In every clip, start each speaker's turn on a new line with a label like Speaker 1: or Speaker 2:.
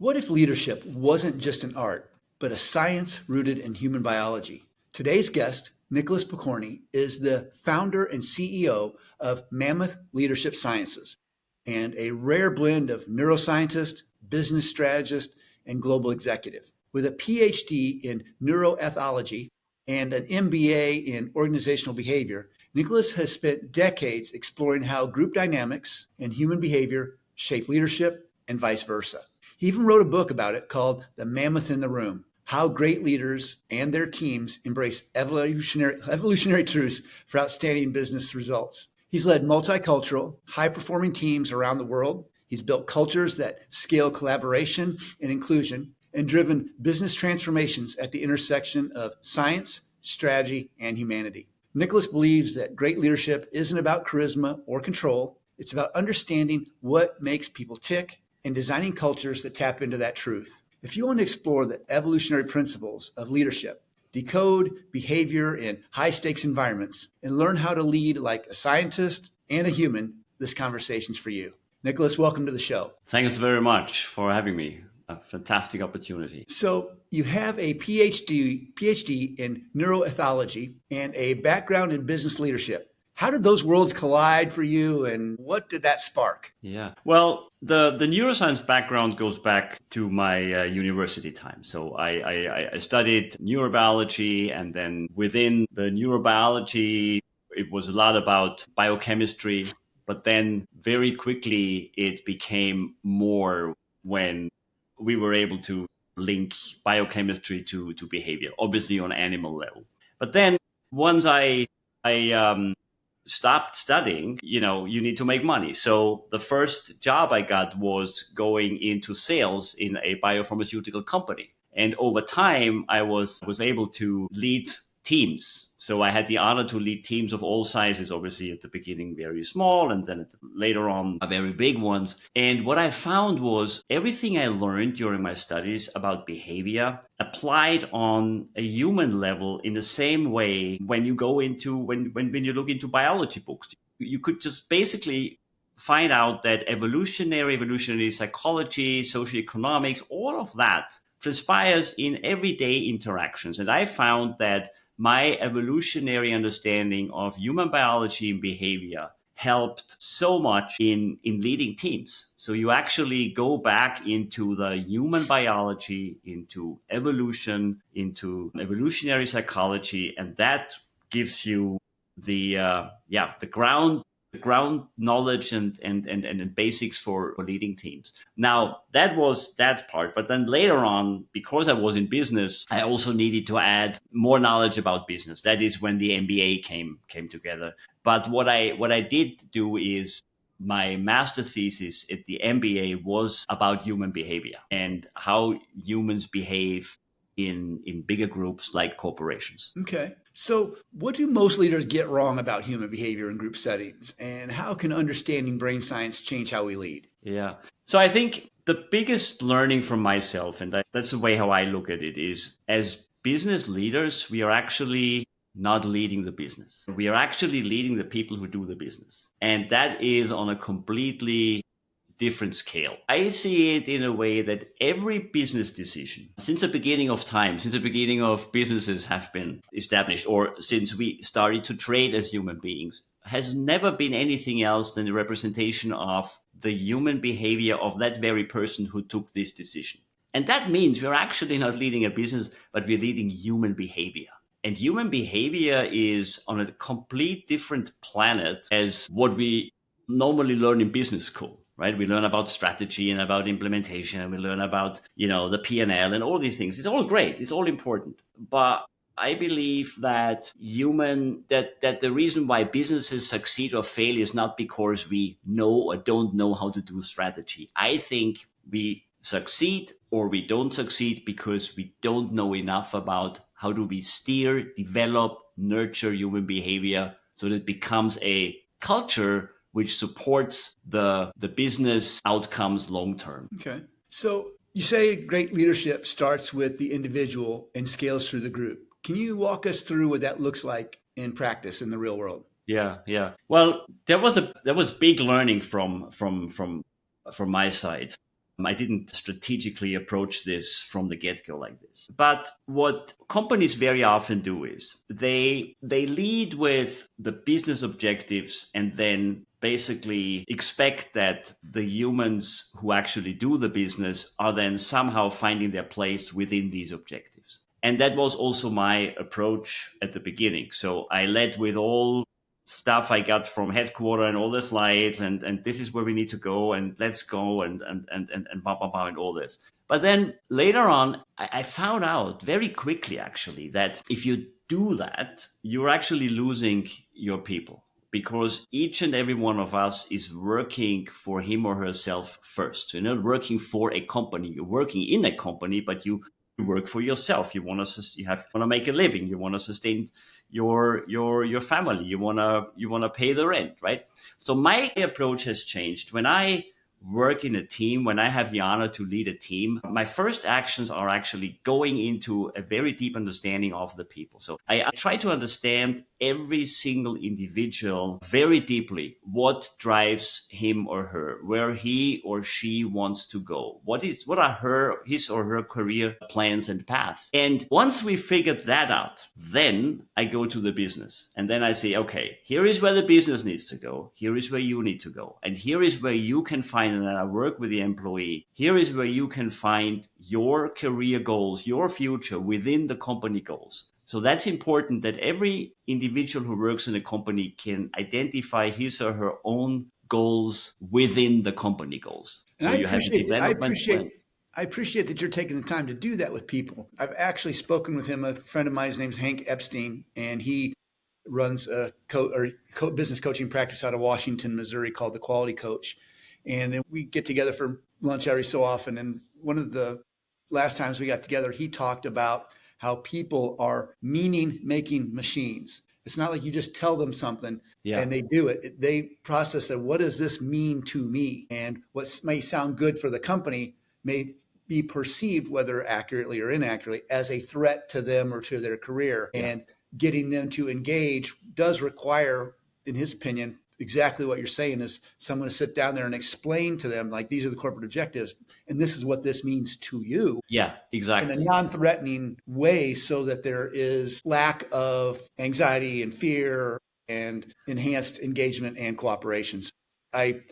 Speaker 1: What if leadership wasn't just an art, but a science rooted in human biology? Today's guest, Nicolas Pokorny, is the founder and CEO of Mammoth Leadership Sciences and a rare blend of neuroscientist, business strategist, and global executive. With a PhD in neuroethology and an MBA in organizational behavior, Nicolas has spent decades exploring how group dynamics and human behavior shape leadership and vice versa. He even wrote a book about it called The Mammoth in the Room: How Great Leaders and Their Teams Embrace Evolutionary Truths for Outstanding Business Results. He's led multicultural, high-performing teams around the world. He's built cultures that scale collaboration and inclusion and driven business transformations at the intersection of science, strategy, and humanity. Nicolas believes that great leadership isn't about charisma or control. It's about understanding what makes people tick and designing cultures that tap into that truth. If you want to explore the evolutionary principles of leadership, decode behavior in high-stakes environments, and learn how to lead like a scientist and a human, this conversation's for you. Nicolas, welcome to the show.
Speaker 2: Thanks very much for having me. A fantastic opportunity.
Speaker 1: So you have a PhD in neuroethology and a background in business leadership. How did those worlds collide for you, and what did that spark?
Speaker 2: Yeah. Well, the neuroscience background goes back to my university time. So I studied neurobiology, and then within the neurobiology, it was a lot about biochemistry. But then very quickly, it became more when we were able to link biochemistry to behavior, obviously on animal level. But then once I stopped studying, you need to make money. So the first job I got was going into sales in a biopharmaceutical company. And over time, I was able to lead teams. So I had the honor to lead teams of all sizes, obviously at the beginning very small, and then later on very big ones. And what I found was everything I learned during my studies about behavior applied on a human level in the same way when you go into, when you look into biology books. You could just basically find out that evolutionary psychology, socioeconomics, all of that transpires in everyday interactions. And I found that my evolutionary understanding of human biology and behavior helped so much in leading teams. So you actually go back into the human biology, into evolution, into evolutionary psychology, and that gives you the ground knowledge and basics for leading teams. Now, that was that part. But then later on, because I was in business, I also needed to add more knowledge about business. That is when the MBA came together. But what I did do is my master thesis at the MBA was about human behavior and how humans behave in bigger groups like corporations.
Speaker 1: Okay. So what do most leaders get wrong about human behavior in group settings, and how can understanding brain science change how we lead?
Speaker 2: Yeah. So I think the biggest learning from myself, and that's the way how I look at it, is as business leaders, we are actually not leading the business. We are actually leading the people who do the business. And that is on a completely different scale. I see it in a way that every business decision, since the beginning of time, since the beginning of businesses have been established, or since we started to trade as human beings, has never been anything else than the representation of the human behavior of that very person who took this decision. And that means we're actually not leading a business, but we're leading human behavior. And human behavior is on a complete different planet as what we normally learn in business school. Right? We learn about strategy and about implementation, and we learn about, the P&L and all these things. It's all great. It's all important. But I believe that that the reason why businesses succeed or fail is not because we know or don't know how to do strategy. I think we succeed or we don't succeed because we don't know enough about how do we steer, develop, nurture human behavior so that it becomes a culture which supports the business outcomes long term.
Speaker 1: Okay. So you say great leadership starts with the individual and scales through the group. Can you walk us through what that looks like in practice in the real world?
Speaker 2: Yeah. Well, there was big learning from my side. I didn't strategically approach this from the get-go like this. But what companies very often do is they lead with the business objectives and then basically expect that the humans who actually do the business are then somehow finding their place within these objectives. And that was also my approach at the beginning. So I led with all stuff I got from headquarters and all the slides and this is where we need to go and let's go and blah, blah, blah, and all this. But then later on, I found out very quickly actually that if you do that, you're actually losing your people, because each and every one of us is working for him or herself first. So you're not working for a company, you're working in a company, but you work for yourself. You want to make a living. You want to sustain your family. You want to pay the rent, right? So my approach has changed. When I work in a team, when I have the honor to lead a team, my first actions are actually going into a very deep understanding of the people. So I try to understand every single individual very deeply, what drives him or her, where he or she wants to go, what are his or her career plans and paths. And once we figured that out, then I go to the business and then I say, okay, here is where the business needs to go. Here is where you need to go. And here is where you can find, and I work with the employee, here is where you can find your career goals, your future within the company goals. So that's important, that every individual who works in a company can identify his or her own goals within the company goals.
Speaker 1: And
Speaker 2: so you have a development plan.
Speaker 1: I appreciate that you're taking the time to do that with people. I've actually spoken with him. A friend of mine, his name's Hank Epstein, and he runs a business coaching practice out of Washington, Missouri called The Quality Coach. And we get together for lunch every so often. And one of the last times we got together, he talked about how people are meaning-making machines. It's not like you just tell them something and they do it. They process it. What does this mean to me? And what may sound good for the company may be perceived, whether accurately or inaccurately, as a threat to them or to their career. Yeah. And getting them to engage does require, in his opinion, exactly what you're saying, is someone to sit down there and explain to them, like, these are the corporate objectives and this is what this means to you.
Speaker 2: Yeah, exactly.
Speaker 1: In a non-threatening way, so that there is lack of anxiety and fear and enhanced engagement and cooperation. And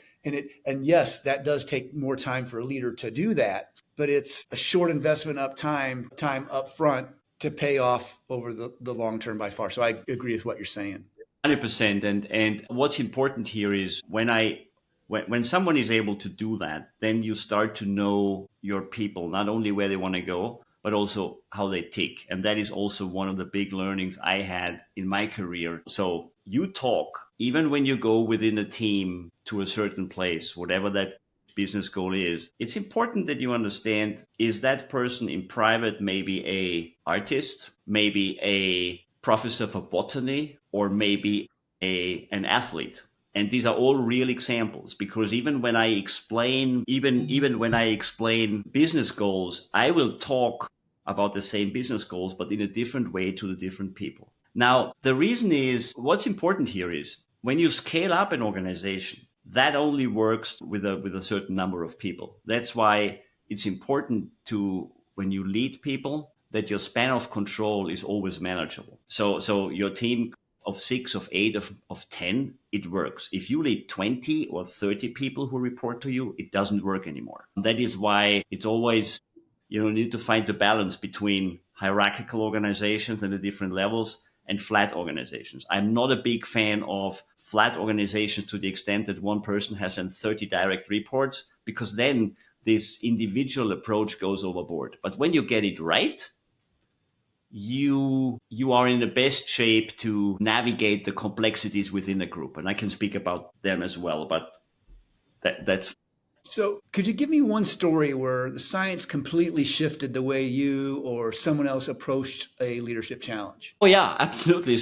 Speaker 1: yes, that does take more time for a leader to do that, but it's a short investment of time up front to pay off over the long term by far. So I agree with what you're saying.
Speaker 2: 100%. And what's important here is when someone is able to do that, then you start to know your people, not only where they want to go, but also how they tick. And that is also one of the big learnings I had in my career. So you talk, even when you go within a team to a certain place, whatever that business goal is, it's important that you understand, is that person in private maybe a artist, maybe a professor for botany, or maybe an athlete. And these are all real examples, because even when I explain business goals, I will talk about the same business goals, but in a different way to the different people. Now, the reason is, what's important here is, when you scale up an organization, that only works with a certain number of people. That's why it's important to, when you lead people, that your span of control is always manageable. So your team of 6, of 8, of 10, it works. If you lead 20 or 30 people who report to you, it doesn't work anymore. That is why it's always, need to find the balance between hierarchical organizations and the different levels and flat organizations. I'm not a big fan of flat organizations to the extent that one person has 30 direct reports, because then this individual approach goes overboard. But when you get it right, you are in the best shape to navigate the complexities within a group. And I can speak about them as well, but that's...
Speaker 1: So could you give me one story where the science completely shifted the way you or someone else approached a leadership challenge?
Speaker 2: Oh, yeah, absolutely.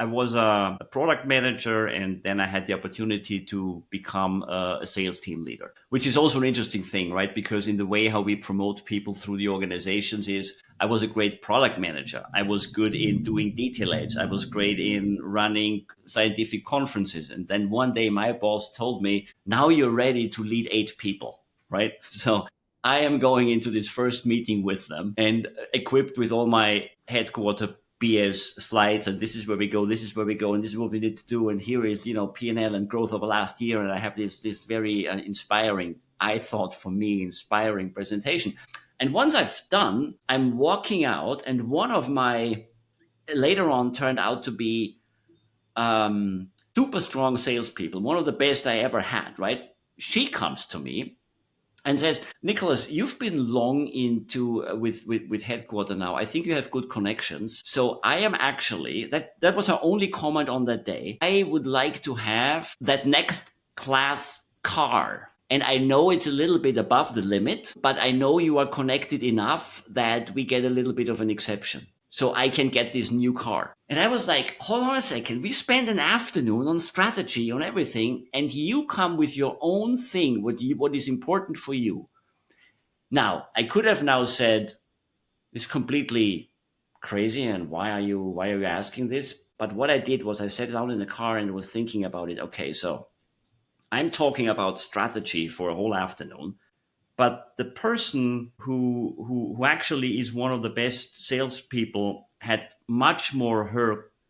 Speaker 2: I was a product manager, and then I had the opportunity to become a sales team leader, which is also an interesting thing, right? Because in the way how we promote people through the organizations is, I was a great product manager. I was good in doing detail aids. I was great in running scientific conferences. And then one day my boss told me, now you're ready to lead 8 people. right? So I am going into this first meeting with them and equipped with all my headquarter BS slides, and this is where we go, this is where we go, and this is what we need to do, and here is, P&L and growth over last year, and I have this very inspiring, I thought for me, inspiring presentation. And once I've done, I'm walking out, and one of my later on turned out to be super strong salespeople, one of the best I ever had, right? She comes to me and says, Nicholas, you've been long into with headquarter now. I think you have good connections. So I am actually, that was her only comment on that day. I would like to have that next class car. And I know it's a little bit above the limit, but I know you are connected enough that we get a little bit of an exception. So I can get this new car. And I was like, hold on a second. We spent an afternoon on strategy, on everything, and you come with your own thing, what is important for you. Now, I could have now said, it's completely crazy, and why are you asking this? But what I did was I sat down in the car and was thinking about it. Okay, so I'm talking about strategy for a whole afternoon. But the person who actually is one of the best salespeople had much more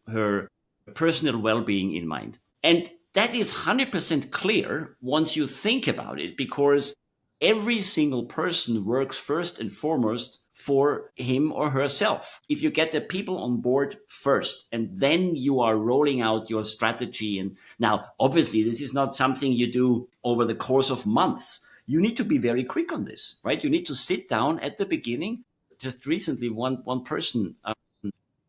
Speaker 2: her personal well-being in mind. And that is 100% clear once you think about it, because every single person works first and foremost for him or herself. If you get the people on board first, and then you are rolling out your strategy. And now, obviously, this is not something you do over the course of months. You need to be very quick on this, right? You need to sit down at the beginning. Just recently, one person,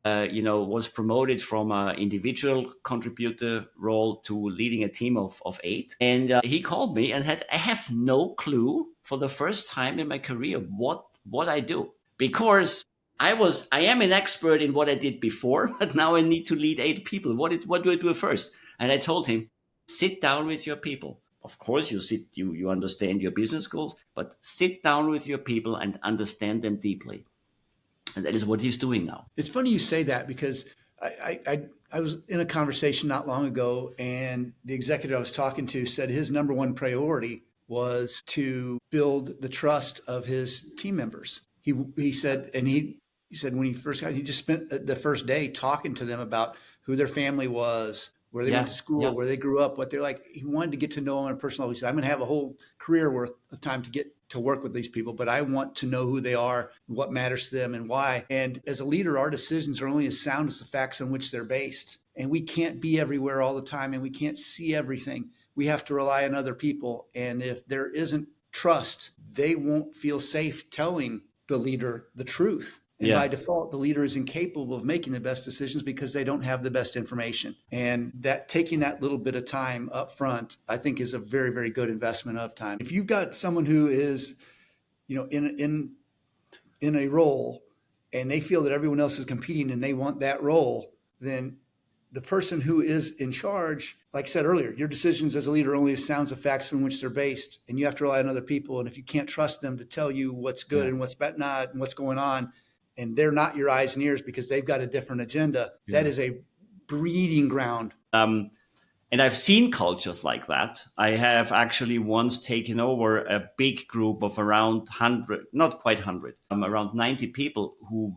Speaker 2: was promoted from an individual contributor role to leading a team of 8. And he called me and I have no clue for the first time in my career what I do, because I am an expert in what I did before, but now I need to lead 8 people. What do I do first? And I told him, sit down with your people. Of course, you understand your business goals, but sit down with your people and understand them deeply. And that is what he's doing now.
Speaker 1: It's funny you say that, because I was in a conversation not long ago, and the executive I was talking to said his number one priority was to build the trust of his team members. He said when he first got, he just spent the first day talking to them about who their family was, where they went to school, where they grew up, what they're like. He wanted to get to know them on a personal level. He said, I'm going to have a whole career worth of time to get to work with these people, but I want to know who they are, what matters to them, and why. And as a leader, our decisions are only as sound as the facts on which they're based. And we can't be everywhere all the time, and we can't see everything. We have to rely on other people. And if there isn't trust, they won't feel safe telling the leader the truth. And by default, the leader is incapable of making the best decisions because they don't have the best information. And that taking that little bit of time up front, I think, is a very, very good investment of time. If you've got someone who is, in a role, and they feel that everyone else is competing and they want that role, then the person who is in charge, like I said earlier, your decisions as a leader only sounds the facts on which they're based, and you have to rely on other people. And if you can't trust them to tell you what's good and what's not and what's going on, and they're not your eyes and ears because they've got a different agenda, that is a breeding ground.
Speaker 2: And I've seen cultures like that. I have actually once taken over a big group of around 100, not quite 100, around 90 people who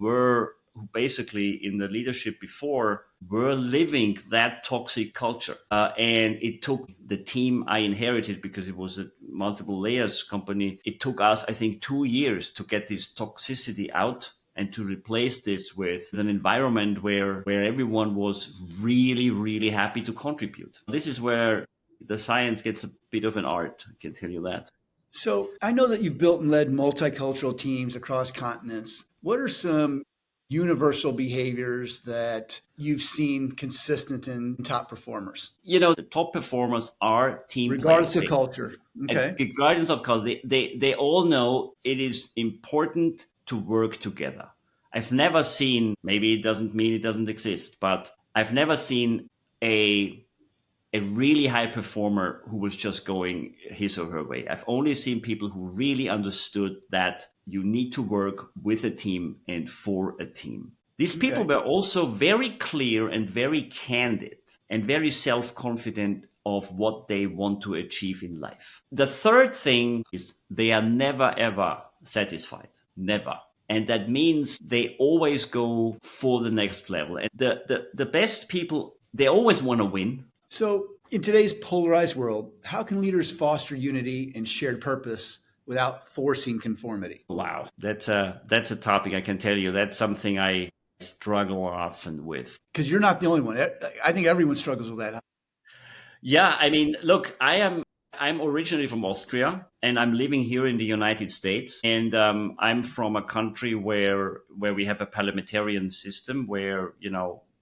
Speaker 2: basically in the leadership before were living that toxic culture. And it took the team I inherited, because it was a multiple layers company. It took us, I think, 2 years to get this toxicity out and to replace this with an environment where everyone was really, really happy to contribute. This is where the science gets a bit of an art, I can tell you that.
Speaker 1: So I know that you've built and led multicultural teams across continents. What are some universal behaviors that you've seen consistent in top performers?
Speaker 2: The top performers are team
Speaker 1: regardless
Speaker 2: players.
Speaker 1: of culture. Okay.
Speaker 2: And regardless of culture, they all know it is important to work together. I've never seen, maybe it doesn't mean it doesn't exist, but I've never seen a really high performer who was just going his or her way. I've only seen people who really understood that you need to work with a team and for a team. These people were also very clear and very candid and very self-confident of what they want to achieve in life. The third thing is they are never ever satisfied. Never. And that means they always go for the next level. And the best people, they always want to win.
Speaker 1: So, in today's polarized world, how can leaders foster unity and shared purpose without forcing conformity?
Speaker 2: Wow, that's a topic I can tell you. That's something I struggle often with.
Speaker 1: Because you're not the only one. I think everyone struggles with that.
Speaker 2: Yeah, I mean, look, I'm originally from Austria, and I'm living here in the United States. And I'm from a country where we have a parliamentarian system where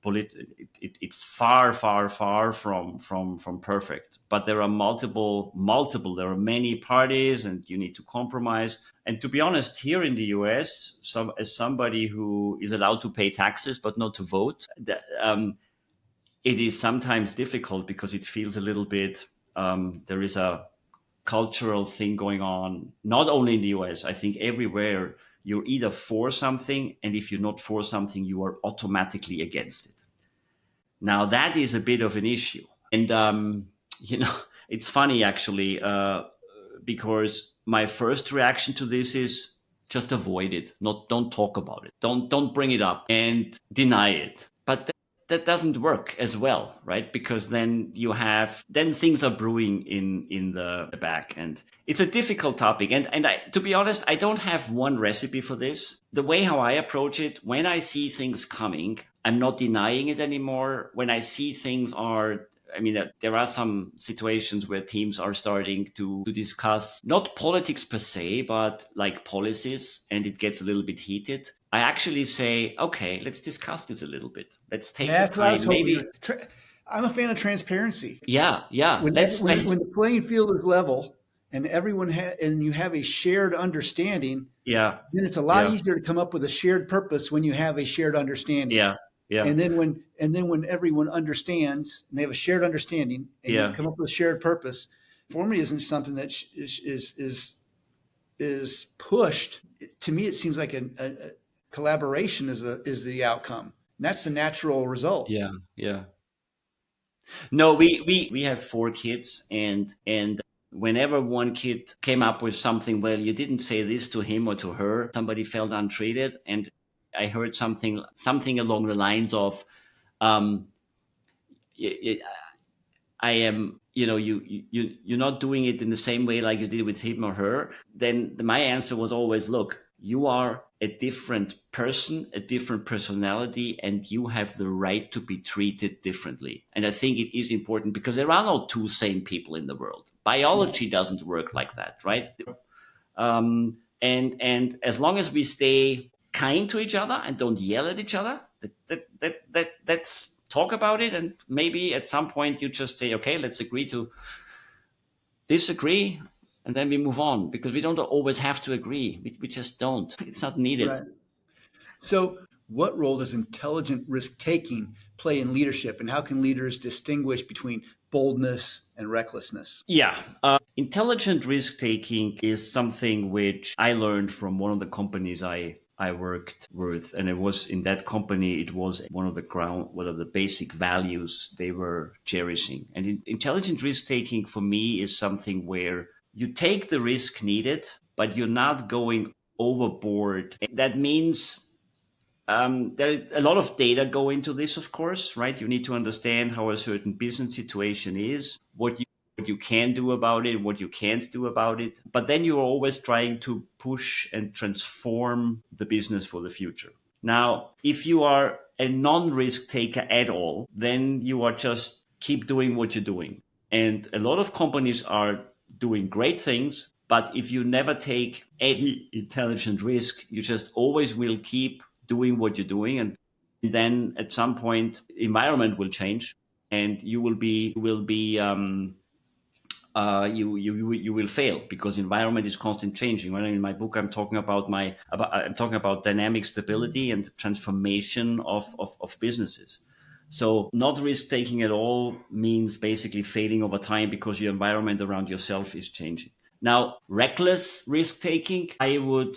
Speaker 2: it's far, far, far from perfect. But there are multiple. There are many parties, and you need to compromise. And to be honest, here in the US, as somebody who is allowed to pay taxes but not to vote, it is sometimes difficult because it feels a little bit, there is a cultural thing going on, not only in the US, I think everywhere. You're either for something, and if you're not for something, you are automatically against it. Now, that is a bit of an issue. And, it's funny actually, because my first reaction to this is just avoid it. Don't talk about it. Don't bring it up and deny it. But that doesn't work as well, right? Because then things are brewing in the back, and it's a difficult topic. And to be honest, I don't have one recipe for this. The way how I approach it, when I see things coming, I'm not denying it anymore. When I see there are some situations where teams are starting to discuss not politics per se, but like policies, and it gets a little bit heated. I actually say, okay, let's discuss this a little bit. Let's take the time. Maybe
Speaker 1: I'm a fan of transparency.
Speaker 2: Yeah.
Speaker 1: When the playing field is level and and you have a shared understanding, then it's a lot easier to come up with a shared purpose when you have a shared understanding.
Speaker 2: Yeah.
Speaker 1: And then when everyone understands and they have a shared understanding and you come up with a shared purpose, conformity isn't something that is pushed. To me, it seems like a collaboration is the outcome. And that's the natural result.
Speaker 2: Yeah. No, we have 4 kids, and whenever one kid came up with something, well, you didn't say this to him or to her, somebody felt untreated, and I heard something along the lines of, I am, you're not doing it in the same way like you did with him or her. Then my answer was always, look, you are a different person, a different personality, and you have the right to be treated differently. And I think it is important because there are no 2 same people in the world. Biology doesn't work like that, right? And as long as we stay kind to each other and don't yell at each other, that's talk about it, and maybe at some point you just say, okay, let's agree to disagree, and then we move on, because we don't always have to agree. We just don't. It's not needed.
Speaker 1: Right. So what role does intelligent risk-taking play in leadership, and how can leaders distinguish between boldness and recklessness?
Speaker 2: Yeah. Intelligent risk-taking is something which I learned from one of the companies I worked with, and it was in that company, it was one of the basic values they were cherishing. And intelligent risk-taking for me is something where you take the risk needed, but you're not going overboard. That means there's a lot of data go into this, of course, right? You need to understand how a certain business situation is, what you can do about it, what you can't do about it. But then you're always trying to push and transform the business for the future. Now, if you are a non-risk taker at all, then you are just keep doing what you're doing. And a lot of companies are doing great things, but if you never take any intelligent risk, you just always will keep doing what you're doing. And then at some point, environment will change, and you will fail, because environment is constantly changing. When in my book, I'm talking about dynamic stability and transformation of businesses. So not risk taking at all means basically failing over time because your environment around yourself is changing. Now, reckless risk taking, I would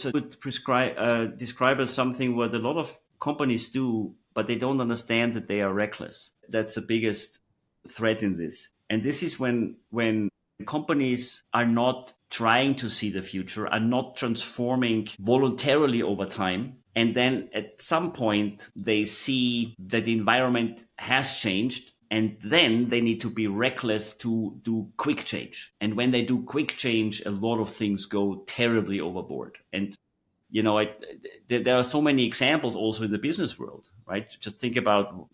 Speaker 2: describe as something what a lot of companies do, but they don't understand that they are reckless. That's the biggest threat in this. And this is when companies are not trying to see the future, are not transforming voluntarily over time. And then at some point, they see that the environment has changed. And then they need to be reckless to do quick change. And when they do quick change, a lot of things go terribly overboard. And there are so many examples also in the business world, right? Just think about,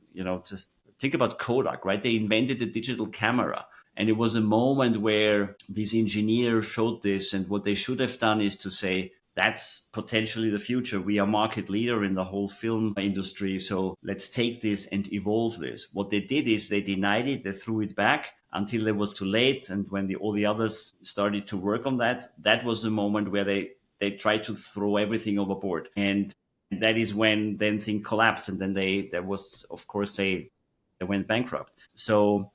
Speaker 2: Kodak, right? They invented the digital camera. And it was a moment where these engineers showed this. And what they should have done is to say, that's potentially the future. We are market leader in the whole film industry. So let's take this and evolve this. What they did is they denied it. They threw it back until it was too late. And when all the others started to work on that, that was the moment where they tried to throw everything overboard. And that is when then things collapsed. And then there was, of course, they went bankrupt. So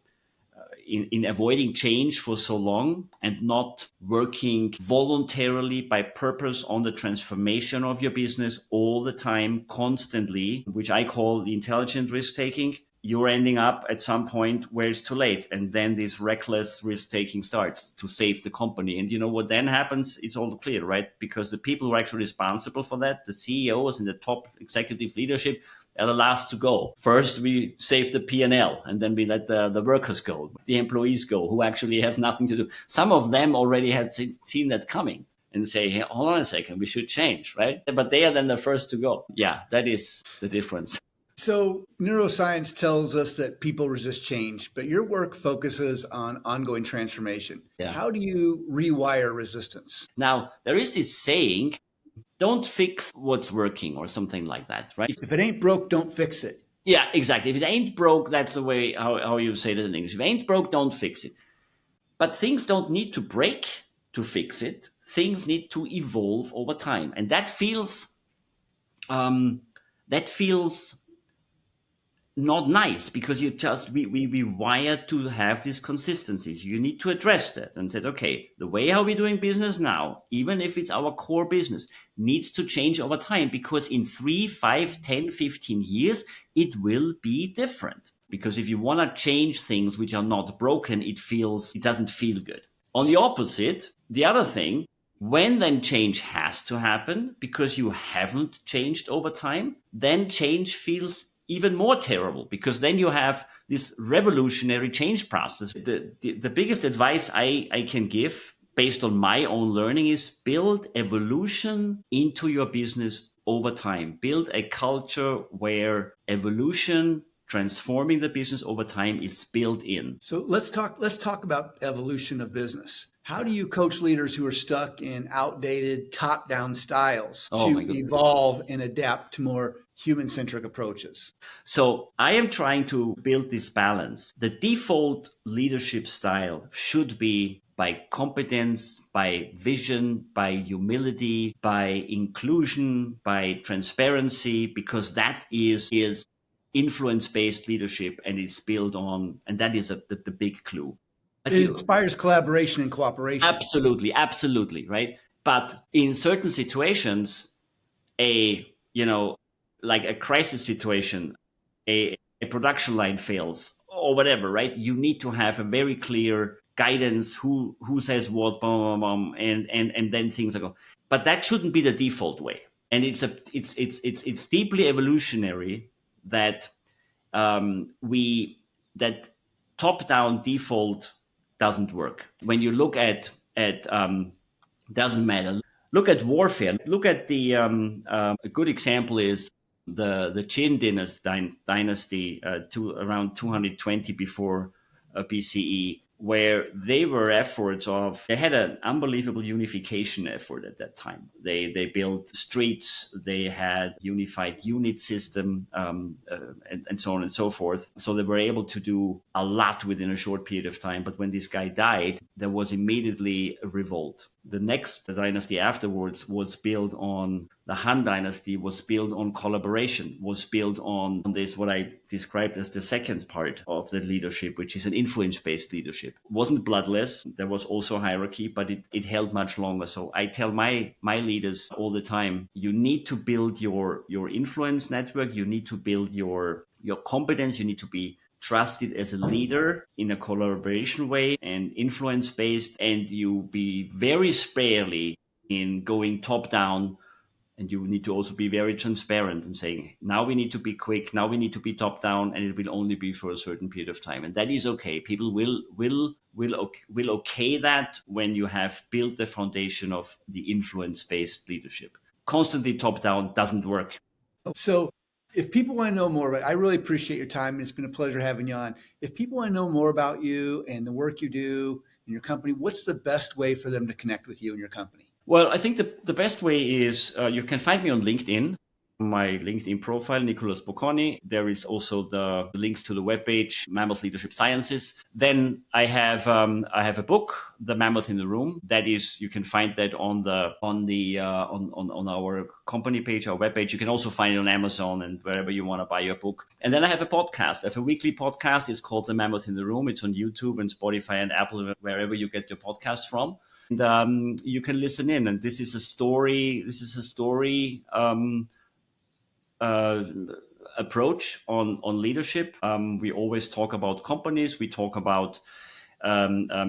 Speaker 2: in avoiding change for so long and not working voluntarily by purpose on the transformation of your business all the time, constantly, which I call the intelligent risk taking, you're ending up at some point where it's too late. And then this reckless risk taking starts to save the company. And you know what then happens? It's all clear, right? Because the people who are actually responsible for that, the CEOs and the top executive leadership, are the last to go. First, we save the P&L, and then we let the workers go, the employees go, who actually have nothing to do. Some of them already had seen that coming and say, hey, hold on a second, we should change, right? But they are then the first to go. Yeah, that is the difference.
Speaker 1: So, neuroscience tells us that people resist change, but your work focuses on ongoing transformation.
Speaker 2: Yeah.
Speaker 1: How do you rewire resistance?
Speaker 2: Now, there is this saying, don't fix what's working or something like that, right?
Speaker 1: If it ain't broke, don't fix it.
Speaker 2: Yeah, exactly. If it ain't broke, that's the way how you say that in English. If it ain't broke, don't fix it. But things don't need to break to fix it. Things need to evolve over time. And that feels not nice, because we wired to have these consistencies. You need to address that and said, okay, the way how we're doing business now, even if it's our core business, needs to change over time, because in 3, 5, 10, 15 years, it will be different. Because if you want to change things which are not broken, it doesn't feel good. On the opposite, the other thing, when then change has to happen because you haven't changed over time, then change feels even more terrible, because then you have this revolutionary change process. The biggest advice I can give based on my own learning is build evolution into your business over time. Build a culture where evolution, transforming the business over time, is built in.
Speaker 1: So let's talk about evolution of business. How do you coach leaders who are stuck in outdated top-down styles to evolve and adapt to more human-centric approaches?
Speaker 2: So I am trying to build this balance. The default leadership style should be by competence, by vision, by humility, by inclusion, by transparency, because that is influence-based leadership, and it's built on, and that is the big clue.
Speaker 1: It inspires collaboration and cooperation.
Speaker 2: Absolutely, right? But in certain situations, like a crisis situation, a production line fails or whatever, right? You need to have a very clear guidance, who says what, and then things are going. But that shouldn't be the default way. And it's deeply evolutionary that that top-down default doesn't work. When you look at doesn't matter. Look at warfare. Look at the a good example is the Qin dynasty around 220 before BCE, where they had an unbelievable unification effort at that time. They built streets, they had unified unit system, and so on and so forth. So they were able to do a lot within a short period of time. But when this guy died, there was immediately a revolt. The next dynasty afterwards was built on, the Han dynasty was built on collaboration, was built on this, what I described as the second part of the leadership, which is an influence-based leadership. It wasn't bloodless. There was also hierarchy, but it held much longer. So I tell my leaders all the time, you need to build your influence network. You need to build your competence. You need to be trusted as a leader in a collaboration way and influence based, and you be very sparely in going top down. And you need to also be very transparent and saying, now we need to be quick, now we need to be top down, and it will only be for a certain period of time. And that is okay. People will okay that when you have built the foundation of the influence-based leadership. Constantly top down doesn't work.
Speaker 1: So if people want to know more, I really appreciate your time. It's been a pleasure having you on. If people want to know more about you and the work you do in your company, what's the best way for them to connect with you and your company?
Speaker 2: Well, I think the best way is you can find me on LinkedIn. My LinkedIn profile, Nicolas Pokorny. There is also the links to the webpage, Mammoth Leadership Sciences. Then I have a book, The Mammoth in the Room. That is, you can find that on our company page, our webpage. You can also find it on Amazon and wherever you want to buy your book. And then I have a podcast. I have a weekly podcast. It's called The Mammoth in the Room. It's on YouTube and Spotify and Apple, wherever you get your podcast from. And you can listen in. And this is a story. Approach on leadership. We always talk about companies. We talk about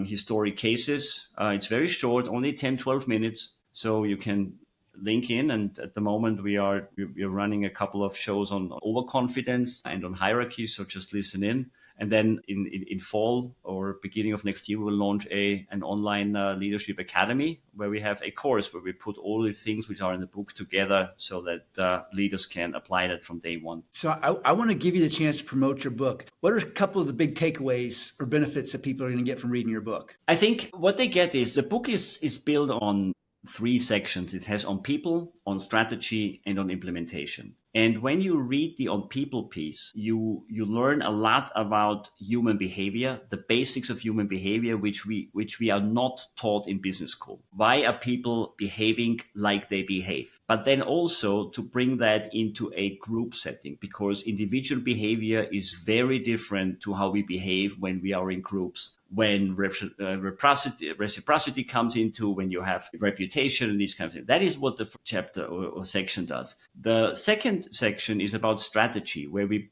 Speaker 2: historic cases. It's very short, only 10, 12 minutes. So you can link in. And at the moment, we're running a couple of shows on overconfidence and on hierarchy. So just listen in. And then in fall or beginning of next year, we will launch an online leadership academy where we have a course where we put all the things which are in the book together so that leaders can apply that from day one.
Speaker 1: So I want to give you the chance to promote your book. What are a couple of the big takeaways or benefits that people are going to get from reading your book?
Speaker 2: I think what they get is the book is built on 3 sections. It has on people, on strategy, and on implementation. And when you read the on people piece, you learn a lot about human behavior, the basics of human behavior, which we are not taught in business school. Why are people behaving like they behave? But then also to bring that into a group setting, because individual behavior is very different to how we behave when we are in groups. When reciprocity comes into, when you have reputation and these kinds of things. That is what the chapter or section does. The second section is about strategy, where we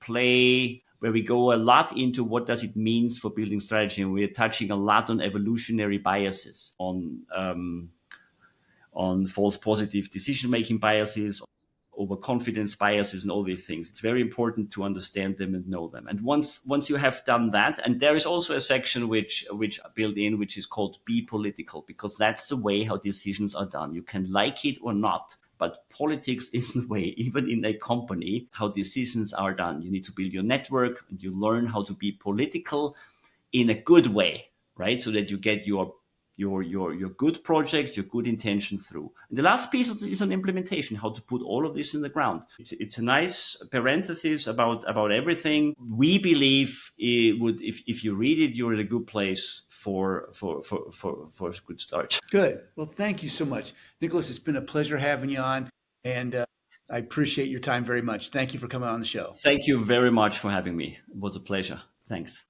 Speaker 2: go a lot into what does it mean for building strategy. And we're touching a lot on evolutionary biases, on false positive decision-making biases, overconfidence biases, and all these things. It's very important to understand them and know them. And once you have done that, and there is also a section which built in, which is called Be Political, because that's the way how decisions are done. You can like it or not, but politics is the way, even in a company, how decisions are done. You need to build your network and you learn how to be political in a good way, right? So that you get your good project, your good intention through. And the last piece is on implementation, how to put all of this in the ground. It's a nice parenthesis about everything. We believe it would, if you read it, you're in a good place for a good start.
Speaker 1: Good. Well, thank you so much, Nicolas. It's been a pleasure having you on, and I appreciate your time very much. Thank you for coming on the show.
Speaker 2: Thank you very much for having me. It was a pleasure. Thanks.